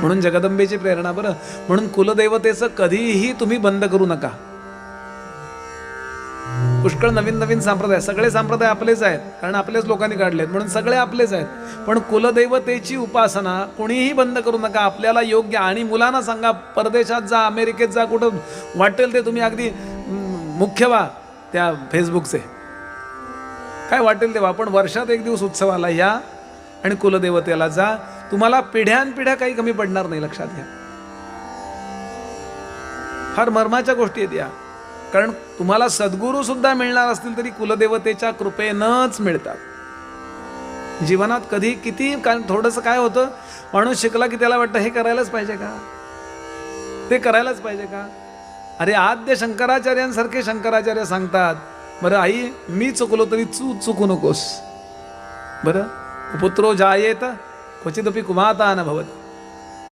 म्हणून जगदंबेची प्रेरणा बरं. म्हणून कुलदेवतेचं कधीही तुम्ही बंद करू नका. पुष्कळ नवीन नवीन संप्रदाय, सगळे संप्रदाय आपलेच आहेत कारण आपलेच लोकांनी काढलेत म्हणून सगळे आपलेच आहेत. पण कुलदैवतेची उपासना कोणीही बंद करू नका. आपल्याला योग्य, आणि मुलांना सांगा परदेशात जा, अमेरिकेत जा, कुठं वाटेल ते तुम्ही अगदी मुख्य व्हा त्या फेसबुकचे, काय वाटेल तेव्हा, पण वर्षात एक दिवस उत्सवाला या आणि कुलदेवतेला जा. तुम्हाला पिढ्यानपिढ्या काही कमी पडणार नाही, लक्षात घ्या. फार मर्माच्या गोष्टी आहेत या. कारण तुम्हाला सद्गुरू सुद्धा मिळणार असतील तरी कुलदेवतेच्या कृपेनंच मिळतात. जीवनात कधी किती थोडंसं काय होतं, माणूस शिकला की त्याला वाटतं हे करायलाच पाहिजे का, ते करायलाच पाहिजे का. अरे आद्य शंकराचार्यांसारखे शंकराचार्य सांगतात, बरं आई मी चुकलो तरी चुकू नकोस. बरं पुत्रो जायेत क्वचिदपि कुमाता न भवति.